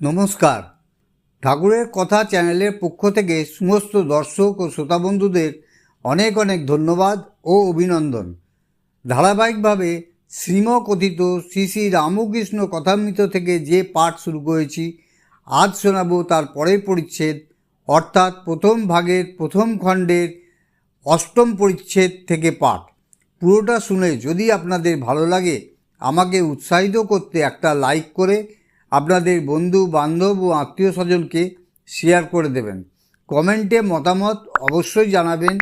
নমস্কার। ঠাকুরের কথা চ্যানেলের পক্ষ থেকে সমস্ত দর্শক ও শ্রোতা বন্ধুদের অনেক অনেক ধন্যবাদ ও অভিনন্দন। ধারাবাহিকভাবে শ্রীমকথিত শ্রী শ্রী রামকৃষ্ণ কথামৃত থেকে যে পাঠ শুরু করেছি, আজ শোনাব তার পরের পরিচ্ছেদ, অর্থাৎ প্রথম ভাগের প্রথম খণ্ডের অষ্টম পরিচ্ছেদ থেকে পাঠ। পুরোটা শুনে যদি আপনাদের ভালো লাগে, আমাকে উৎসাহিত করতে একটা লাইক করে আপনাদের বন্ধু বান্ধব ও আত্মীয় স্বজনকে শেয়ার করে দেবেন। কমেন্টে মতামত অবশ্যই জানাবেন।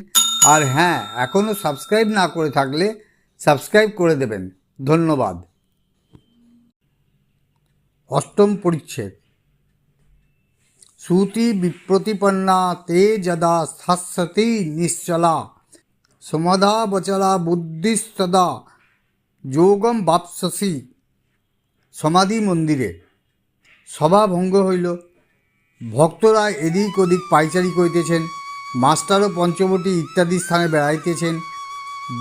আর হ্যাঁ, এখনও সাবস্ক্রাইব না করে থাকলে সাবস্ক্রাইব করে দেবেন। ধন্যবাদ। অষ্টম পরিচ্ছেদ। শ্রুতি বিপ্রতিপন্না তে যদা স্থাস্যতি নিশ্চলা সমধা বচলা বুদ্ধিস্তদা যোগম বাপসসি। সমাধি মন্দিরে সভা ভঙ্গ হইল। ভক্তরা এদিক ওদিক পাইচারি করিতেছেন, মাস্টারও পঞ্চবটী ইত্যাদি স্থানে বেড়াইতেছেন।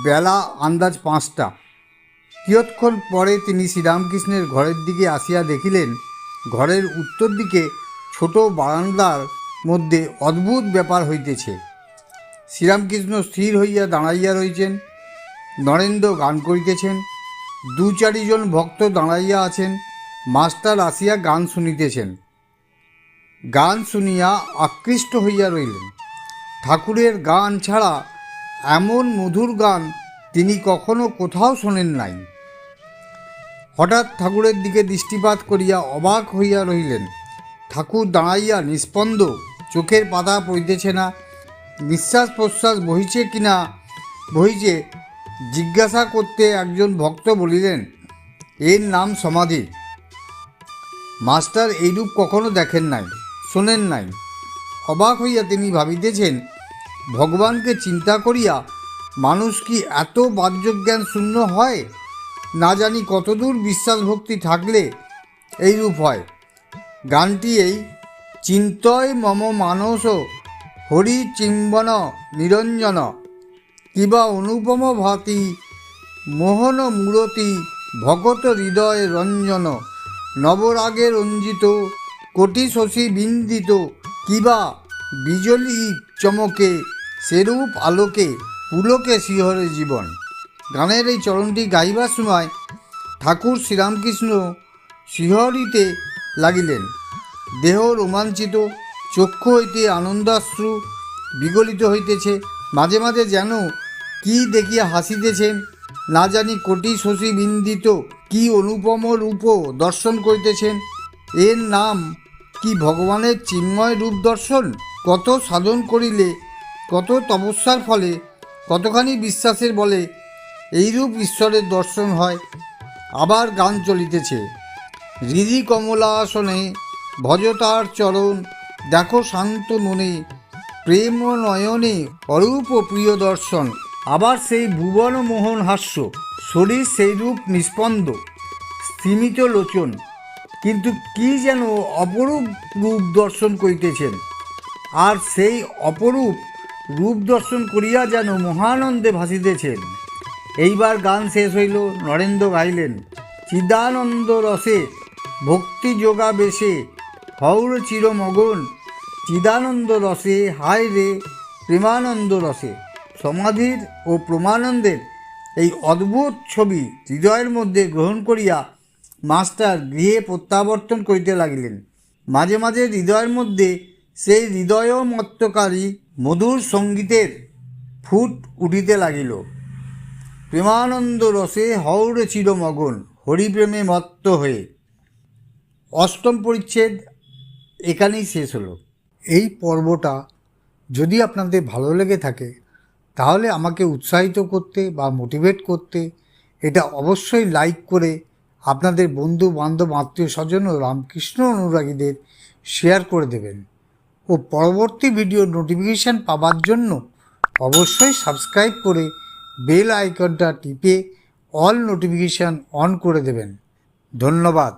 বেলা আন্দাজ 5টা। কিয়ৎক্ষণ পরে তিনি শ্রীরামকৃষ্ণের ঘরের দিকে আসিয়া দেখিলেন, ঘরের উত্তর দিকে ছোট বারান্দার মধ্যে অদ্ভুত ব্যাপার হইতেছে। শ্রীরামকৃষ্ণ স্থির হইয়া দাঁড়াইয়া রইছেন, নরেন্দ্র গান করিতেছেন, 2-4 জন ভক্ত দাঁড়াইয়া আছেন। মাস্টার আসিয়া গান শুনিতেছেন। গান শুনিয়া আকৃষ্ট হইয়া রইলেন। ঠাকুরের গান ছাড়া এমন মধুর গান তিনি কখনো কোথাও শোনেন নাই। হঠাৎ ঠাকুরের দিকে দৃষ্টিপাত করিয়া অবাক হইয়া রহিলেন। ঠাকুর দাঁড়াইয়া নিস্পন্দ, চোখের পাতা পড়িতেছে না। নিঃশ্বাস প্রশ্বাস বহিছে কিনা বহিছে জিজ্ঞাসা করতে একজন ভক্ত বলিলেন, এর নাম সমাধি। মাস্টার এইরূপ কখনো দেখেন নাই, শোনেন নাই। অবাক হইয়া তিনি ভাবিতেছেন, ভগবানকে চিন্তা করিয়া মানুষ কি এত বাহ্যজ্ঞান শূন্য হয়? না জানি কতদূর বিশ্বাস ভক্তি থাকলে এইরূপ হয়। গানটি এই, চিন্তয় মম মানস হরি চিম্বন নিরঞ্জন কিবা অনুপম ভাতি মোহন মূরতি ভগত হৃদয় রঞ্জন নবরাগে রঞ্জিত কোটি শশী বিন্দিত কিবা বিজলি চমকে সেরূপ আলোকে পুলকে শিহরে জীবন। গানের এই চরণটি গাইবার সময় ঠাকুর শ্রীরামকৃষ্ণ শিহরিতে লাগিলেন। দেহ রোমাঞ্চিত, চক্ষু হইতে আনন্দাশ্রু বিগলিত হইতেছে। মাঝে মাঝে যেন কি দেখিয়া হাসিতেছেন, না জানি কোটি শশী বিন্দিত কি অনুপম রূপ দর্শন করিতেছেন। এর নাম কি ভগবানের চিন্ময় রূপ দর্শন? কত সাধন করিলে, কত তপস্যার ফলে, কতখানি বিশ্বাসের বলে এইরূপ ঈশ্বরের দর্শন হয়। আবার গান চলিতেছে, হৃদি কমলা আসনে ভজতার চরণ দেখো শান্ত মনে প্রেম নয়নে অরূপ প্রিয় দর্শন। আবার সেই ভুবন মোহন হাস্য, শরীর সেই রূপ নিস্পন্দ, স্থিমিত লোচন, কিন্তু কি যেন অপরূপ রূপ দর্শন করিতেছেন। আর সেই অপরূপ রূপ দর্শন করিয়া যেন মহানন্দে ভাসিতেছেন। এইবার গান শেষ হইল। নরেন্দ্র গাইলেন, চিদানন্দ রসে ভক্তি যোগা বেশে হৌর চিরমগন চিদানন্দ রসে হায় রে প্রেমানন্দ রসে। সমাধির ও প্রমানন্দের এই অদ্ভুত ছবি হৃদয়ের মধ্যে গ্রহণ করিয়া মাস্টার গৃহে প্রত্যাবর্তন করিতে লাগিলেন। মাঝে মাঝে হৃদয়ের মধ্যে সেই হৃদয়মত্তকারী মধুর সঙ্গীতের ফুট উঠিতে লাগিল। প্রেমানন্দ রসে হৌরে চিরমগন, হরিপ্রেমে মত্ত হয়ে। অষ্টম পরিচ্ছেদ এখানেই শেষ হলো। এই পর্বটা যদি আপনাদের ভালো লেগে থাকে, তাহলে আমাকে উৎসাহিত করতে বা মোটিভেট করতে এটা অবশ্যই লাইক করে আপনাদের বন্ধু বান্ধব আত্মীয় স্বজন ও রামকৃষ্ণ অনুরাগীদের শেয়ার করে দেবেন। ও পরবর্তী ভিডিও নোটিফিকেশান পাওয়ার জন্য অবশ্যই সাবস্ক্রাইব করে বেল আইকনটা টিপে অল নোটিফিকেশান অন করে দেবেন। ধন্যবাদ।